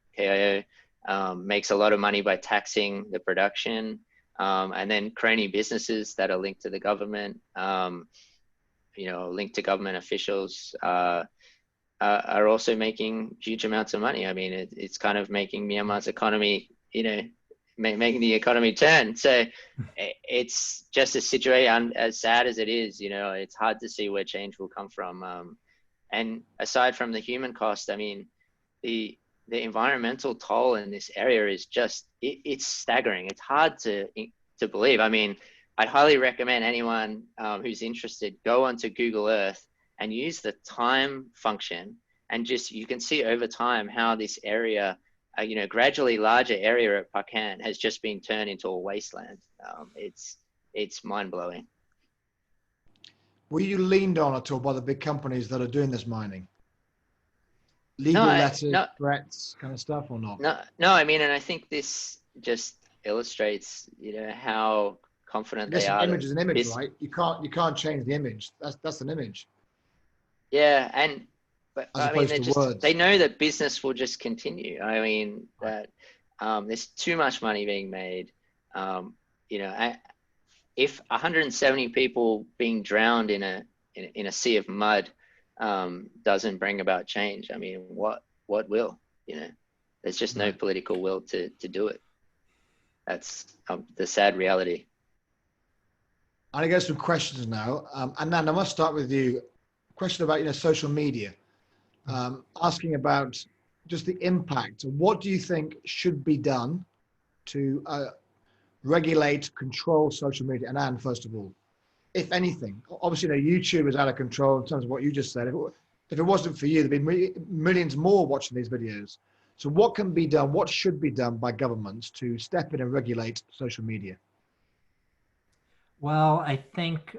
B: makes a lot of money by taxing the production. And then crony businesses that are linked to the government, you know, linked to government officials, are also making huge amounts of money. I mean, it's kind of making Myanmar's economy, you know, making the economy turn. So it's just a situation, as sad as it is, you know, it's hard to see where change will come from. And aside from the human cost, I mean, the environmental toll in this area is just, it's staggering. It's hard to believe. I mean, I'd highly recommend anyone who's interested, go onto Google Earth and use the time function, and just, you can see over time how this area, you know, gradually larger area at Pakistan has just been turned into a wasteland. It's mind-blowing.
A: Were you leaned on at all by the big companies that are doing this mining? Legal letters, threats, kind of stuff, or not?
B: No. I mean, and I think this just illustrates, you know, how confident they are.
A: An image is an image, right? You can't change the image. That's an image.
B: Yeah, but I mean, they know that business will just continue. I mean, that there's too much money being made. You know, if 170 people being drowned in a sea of mud doesn't bring about change, I mean, what will? You know, there's just no political will to do it. That's the sad reality.
A: I'm gonna go some questions now. Anand, I must start with you. Question about, you know, social media. Asking about just the impact. What do you think should be done to regulate, control social media? Anand, first of all, if anything. Obviously, you know, YouTube is out of control in terms of what you just said. If it wasn't for you, there'd be millions more watching these videos. So what can be done? What should be done by governments to step in and regulate social media?
C: Well, I think,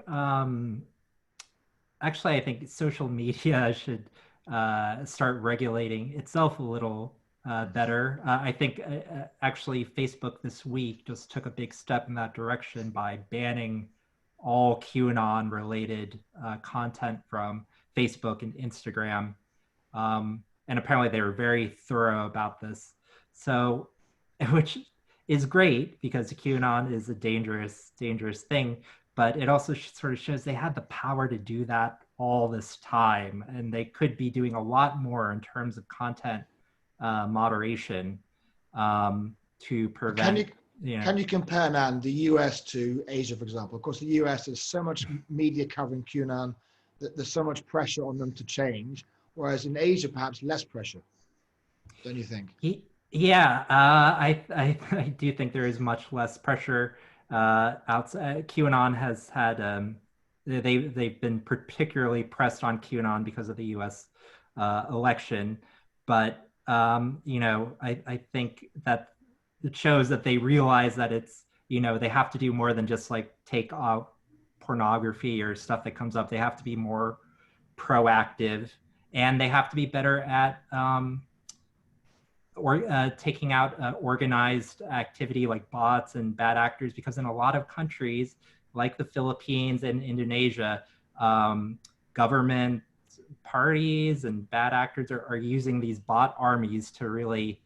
C: actually, I think social media should start regulating itself a little better. I think actually Facebook this week just took a big step in that direction by banning all QAnon related content from Facebook and Instagram. And apparently they were very thorough about this. So, which is great because QAnon is a dangerous thing, but it also sort of shows they had the power to do that all this time, and they could be doing a lot more in terms of content moderation to prevent.
A: Can you compare, Anand, the US to Asia, for example? Of course, the US has so much media covering QAnon that there's so much pressure on them to change, whereas in Asia, perhaps less pressure, don't you think?
C: Yeah, I do think there is much less pressure outside. QAnon has had they've been particularly pressed on QAnon because of the U.S. Election, but I think that it shows that they realize that it's they have to do more than just like take out pornography or stuff that comes up. They have to be more proactive, and they have to be better at taking out organized activity like bots and bad actors, because in a lot of countries like the Philippines and Indonesia, government parties and bad actors are using these bot armies to really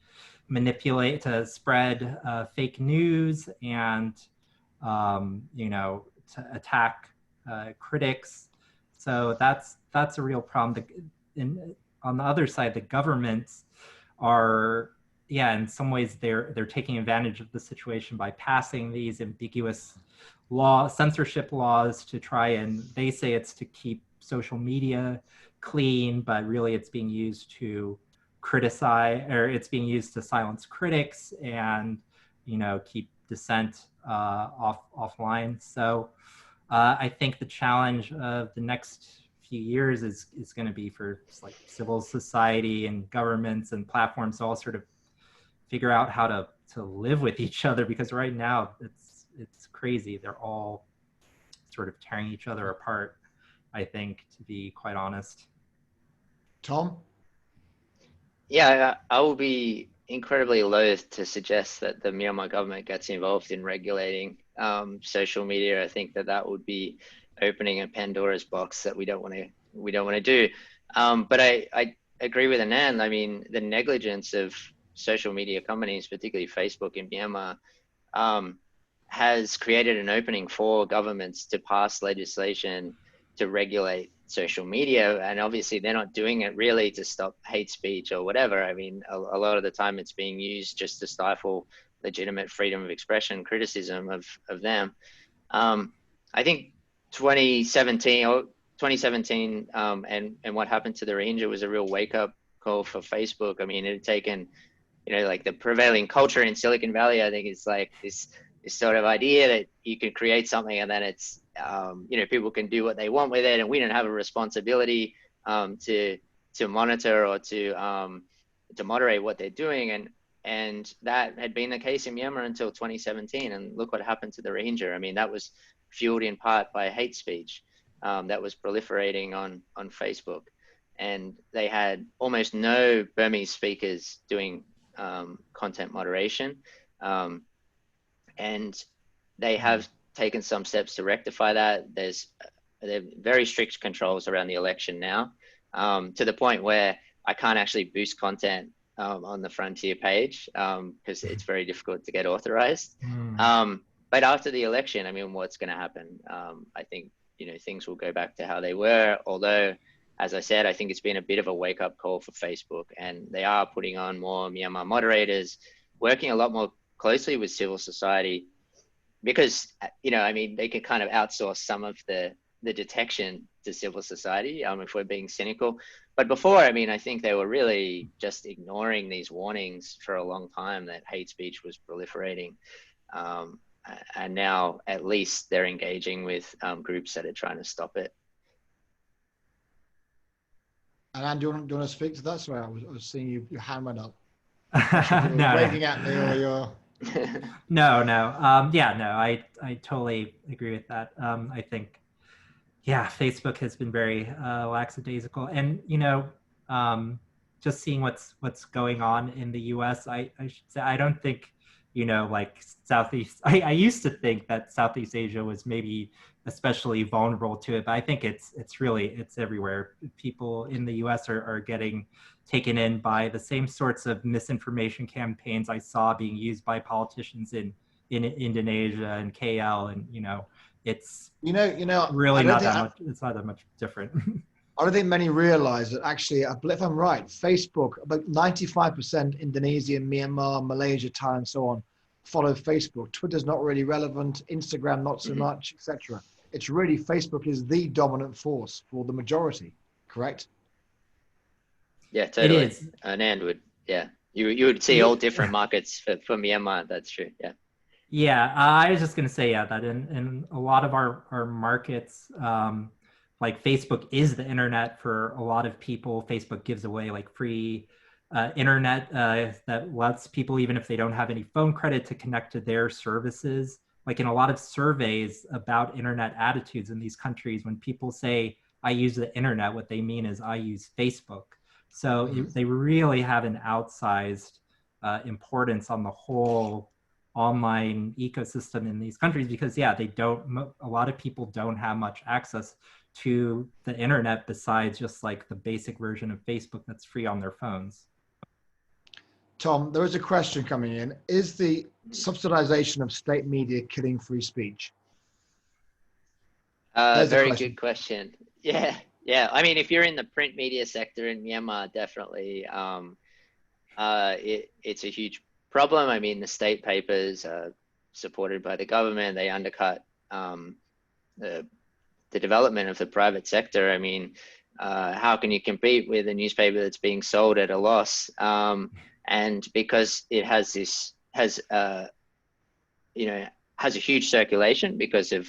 C: manipulate, to spread fake news and to attack critics. So that's a real problem. On the other side, the governments are, in some ways they're taking advantage of the situation by passing these ambiguous censorship laws to try, and they say it's to keep social media clean, but really it's being used to criticize, or it's being used to silence critics and keep dissent offline. So I think the challenge of the next few years is going to be for like civil society and governments and platforms to all sort of figure out how to live with each other, because right now it's crazy. They're all sort of tearing each other apart, I think, to be quite honest.
A: Tom?
B: Yeah, I will be incredibly loath to suggest that the Myanmar government gets involved in regulating social media. I think that would be opening a Pandora's box that we don't want to do. But I agree with Anand. I mean, the negligence of social media companies, particularly Facebook in Myanmar, has created an opening for governments to pass legislation to regulate social media. And obviously they're not doing it really to stop hate speech or whatever. I mean, a lot of the time it's being used just to stifle legitimate freedom of expression, criticism of them. I think 2017 and what happened to the Rohingya was a real wake up call for Facebook. I mean, it had taken, like the prevailing culture in Silicon Valley, I think it's like this sort of idea that you can create something and then it's, people can do what they want with it, and we don't have a responsibility to monitor or to moderate what they're doing. And that had been the case in Myanmar until 2017. And look what happened to the Rohingya. I mean, that was fueled in part by hate speech that was proliferating on Facebook. And they had almost no Burmese speakers doing content moderation. And they have taken some steps to rectify that. There are very strict controls around the election now, to the point where I can't actually boost content on the Frontier page because it's very difficult to get authorized. But after the election, I mean, what's going to happen? I think, things will go back to how they were. Although, as I said, I think it's been a bit of a wake-up call for Facebook, and they are putting on more Myanmar moderators, working a lot more closely with civil society, because, I mean, they can kind of outsource some of the detection to civil society, if we're being cynical. But before, I mean, I think they were really just ignoring these warnings for a long time that hate speech was proliferating. And now at least they're engaging with groups that are trying to stop it.
A: Anand, do you want to speak to that? Sorry, I was seeing your hand went up.
C: No,
A: waving at me, or you're...
C: No. I totally agree with that. I think, Facebook has been very lackadaisical, and just seeing what's going on in the U.S., I should say, I don't think, like Southeast. I used to think that Southeast Asia was maybe especially vulnerable to it, but I think it's everywhere. People in the U.S. are getting taken in by the same sorts of misinformation campaigns I saw being used by politicians in Indonesia and KL, and it's really not that much. It's not that much different.
A: I don't think many realize that actually, if I'm right, Facebook, about 95% Indonesia, Myanmar, Malaysia, Thailand, so on, follow Facebook. Twitter's not really relevant. Instagram, not so much, etc. It's really Facebook is the dominant force for the majority, correct?
B: Yeah, totally.
C: It is.
B: Anand would, yeah. You would see all different markets for Myanmar. That's true. Yeah.
C: Yeah, I was just going to say, that in a lot of our markets, like Facebook is the internet for a lot of people. Facebook gives away like free internet that lets people, even if they don't have any phone credit, to connect to their services. Like in a lot of surveys about internet attitudes in these countries, when people say, I use the internet, what they mean is I use Facebook. So they really have an outsized importance on the whole online ecosystem in these countries, because a lot of people don't have much access to the internet besides just like the basic version of Facebook that's free on their phones.
A: Tom, there is a question coming in. Is the subsidization of state media killing free speech?
B: Very good question. Yeah. I mean, if you're in the print media sector in Myanmar, definitely it's a huge problem. I mean, the state papers are supported by the government. They undercut the development of the private sector. I mean, how can you compete with a newspaper that's being sold at a loss? And because it has a huge circulation because of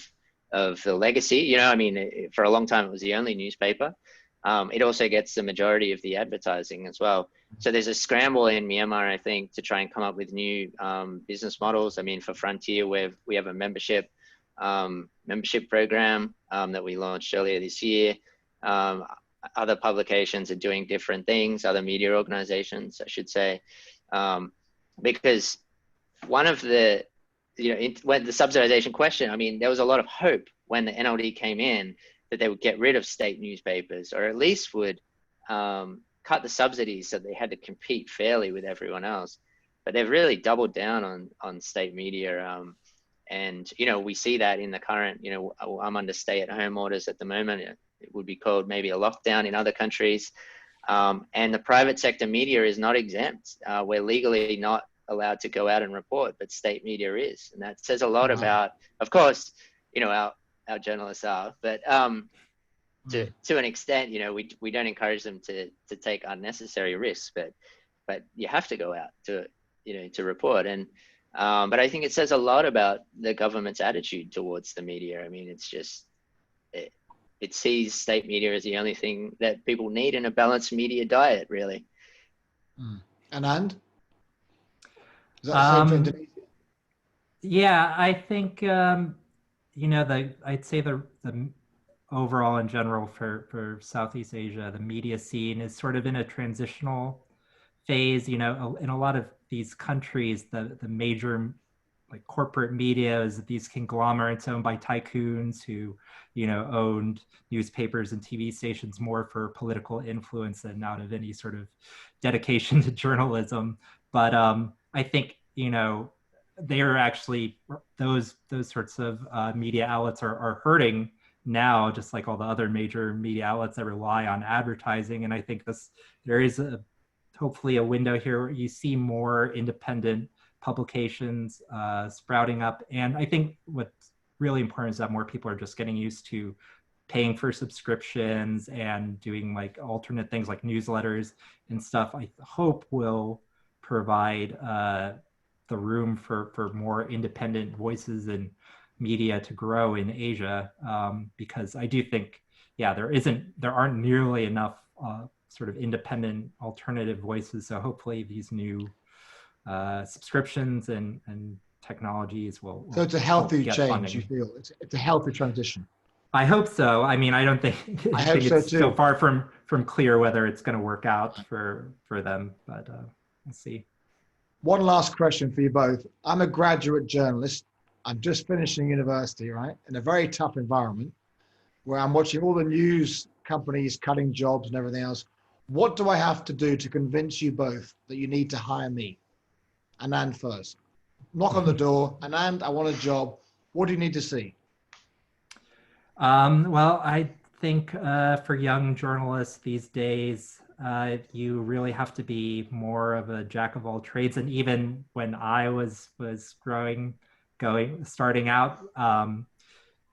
B: the legacy, I mean, for a long time it was the only newspaper. It also gets the majority of the advertising as well. So there's a scramble in Myanmar, I think, to try and come up with new business models. I mean, for Frontier, we have a membership program that we launched earlier this year. Other publications are doing different things, other media organizations, I should say, because one of the, when the subsidization question, I mean, there was a lot of hope when the NLD came in that they would get rid of state newspapers, or at least would cut the subsidies so they had to compete fairly with everyone else. But they've really doubled down on state media. And, we see that in the current, I'm under stay-at-home orders at the moment. It would be called maybe a lockdown in other countries. And the private sector media is not exempt. We're legally not allowed to go out and report, but state media is. And that says a lot about, of course, our journalists are, but to an extent, we don't encourage them to take unnecessary risks, but you have to go out to report. And but I think it says a lot about the government's attitude towards the media. I mean, it's just, it sees state media as the only thing that people need in a balanced media diet, really.
A: Anand? Is that the same for Indonesia?
C: Yeah, I think, I'd say the overall in general for Southeast Asia, the media scene is sort of in a transitional phase. In a lot of these countries, the major like corporate media is these conglomerates owned by tycoons who, owned newspapers and TV stations more for political influence than out of any sort of dedication to journalism. But I think, they are actually, those sorts of media outlets are hurting now, just like all the other major media outlets that rely on advertising. And I think there is hopefully a window here where you see more independent publications sprouting up. And I think what's really important is that more people are just getting used to paying for subscriptions and doing like alternate things like newsletters and stuff. I hope will provide the room for more independent voices and media to grow in Asia, because I do think, there aren't nearly enough sort of independent alternative voices. So hopefully these new subscriptions and technologies will
A: so it's a healthy change,
C: funding.
A: you feel? It's a healthy transition.
C: I hope so. I mean, I don't think
A: I
C: I
A: hope
C: think
A: so
C: it's still
A: too.
C: far from clear whether it's going to work out for them, but we'll see.
A: One last question for you both. I'm a graduate journalist. I'm just finishing university, right? In a very tough environment where I'm watching all the news companies cutting jobs and everything else. What do I have to do to convince you both that you need to hire me? Anand first. Knock on the door. Anand, I want a job. What do you need to see?
C: Well, I think for young journalists these days, you really have to be more of a jack of all trades. And even when I was starting out,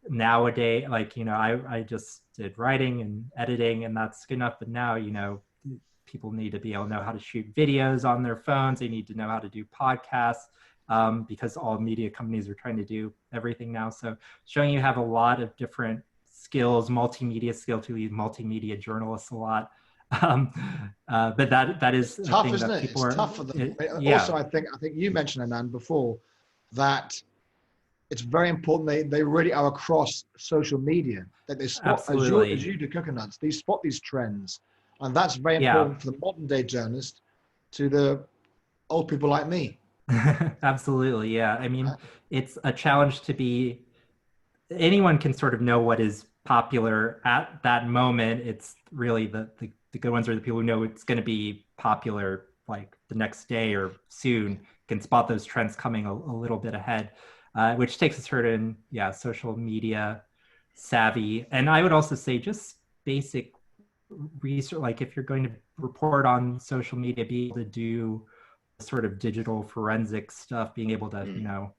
C: nowadays, like, you know, I just did writing and editing, and that's good enough. But now, you know, people need to be able to know how to shoot videos on their phones. They need to know how to do podcasts. Because all media companies are trying to do everything now. So showing you have a lot of different skills, multimedia skills, to use multimedia journalists a lot. But that is
A: It's tough,
C: thing
A: isn't
C: that
A: it?
C: people
A: It's
C: are.
A: tough for them.
C: Yeah.
A: Also, I think you mentioned, Anand, before that it's very important they really are across social media, that they spot,
C: Absolutely.
A: as you do coconuts, they spot these trends. And that's very
C: Yeah.
A: important for the modern day journalist to the old people like me.
C: Absolutely. Yeah. I mean, it's a challenge to be, anyone can sort of know what is popular at that moment. It's really the good ones are the people who know it's going to be popular like the next day or soon, can spot those trends coming a little bit ahead, which takes a certain, social media savvy. And I would also say just basic research, like if you're going to report on social media, be able to do sort of digital forensic stuff, being able to,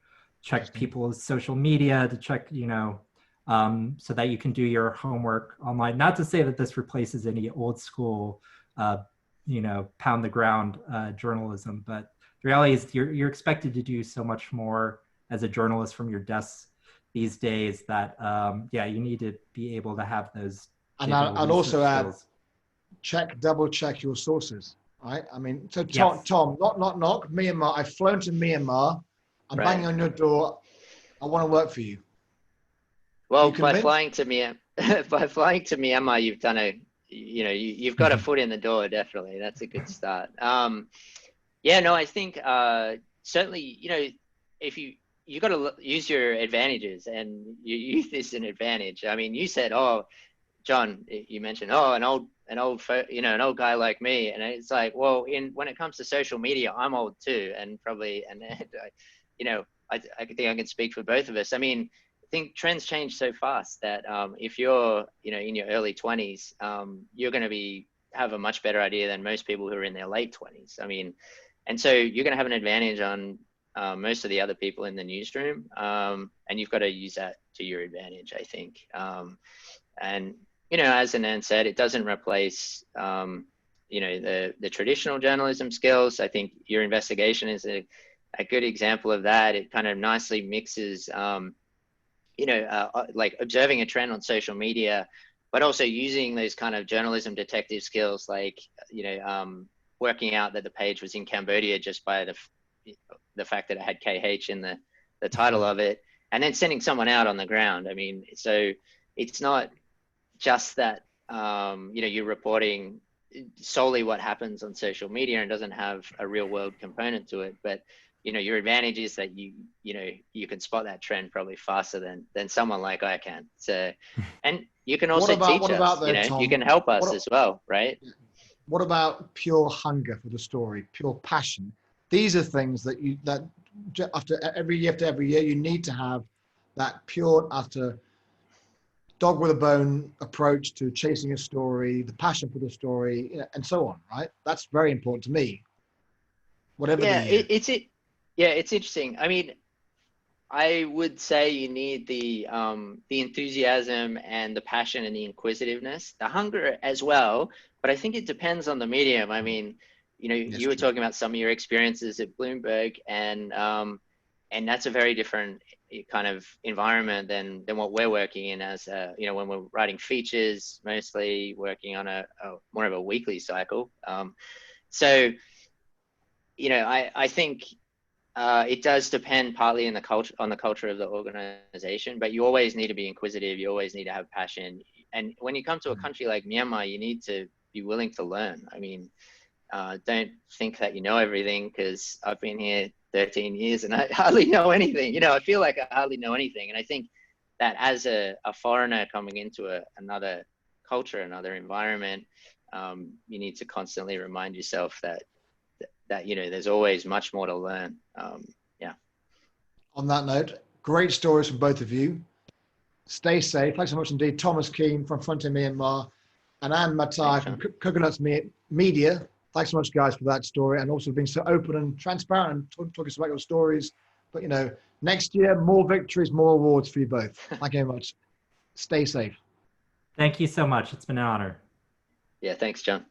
C: check people's social media, to check, so that you can do your homework online. Not to say that this replaces any old school, pound the ground journalism, but the reality is you're expected to do so much more as a journalist from your desk these days that, you need to be able to have those.
A: And I'll also add,
C: skills.
A: double check your sources, right? I mean, so
C: Yes.
A: Tom, knock, Myanmar. I've flown to Myanmar. I'm banging on your door. I want to work for you.
B: Well, by flying to Myanmar, you've done you've got a foot in the door. Definitely, that's a good start. I think certainly, if you got to use your advantages, and you use this an advantage. I mean, you said, John, you mentioned, an old guy like me, and it's like, well, when it comes to social media, I'm old too, and probably, I think I can speak for both of us. I mean, I think trends change so fast that if you're, in your early 20s, you're going to have a much better idea than most people who are in their late 20s. I mean, and so you're going to have an advantage on most of the other people in the newsroom, and you've got to use that to your advantage, I think. And as Anand said, it doesn't replace, the traditional journalism skills. I think your investigation is a good example of that. It kind of nicely mixes, like observing a trend on social media, but also using those kind of journalism detective skills, like, working out that the page was in Cambodia just by the fact that it had KH in the title of it, and then sending someone out on the ground. I mean, so it's not just that, you're reporting solely what happens on social media and doesn't have a real world component to it, but your advantage is that you can spot that trend probably faster than someone like I can. So, and you can also teach us,
A: Tom?
B: You can help us as well, right?
A: What about pure hunger for the story, pure passion? These are things that after every year, you need to have that pure, utter dog with a bone approach to chasing a story, the passion for the story, and so on, right? That's very important to me. Whatever
B: it's interesting. I mean, I would say you need the enthusiasm and the passion and the inquisitiveness, the hunger as well. But I think it depends on the medium. I mean, you were talking about some of your experiences at Bloomberg, and that's a very different kind of environment than what we're working in as when we're writing features, mostly working on a more of a weekly cycle. So I think It does depend partly on the culture of the organization, but you always need to be inquisitive. You always need to have passion. And when you come to a country like Myanmar, you need to be willing to learn. I mean, don't think that you know everything, because I've been here 13 years and I hardly know anything. You know, I feel like I hardly know anything. And I think that as a foreigner coming into another culture, another environment, you need to constantly remind yourself that you know, there's always much more to learn. Yeah.
A: On that note, great stories from both of you. Stay safe. Thanks so much indeed, Thomas Keane from Frontier Myanmar and Anand Mathai from Coconuts Media. Thanks so much, guys, for that story, and also being so open and transparent and talking about your stories. But, you know, next year, more victories, more awards for you both. Thank you very much. Stay safe.
C: Thank you so much. It's been an honor.
B: Yeah, thanks, John.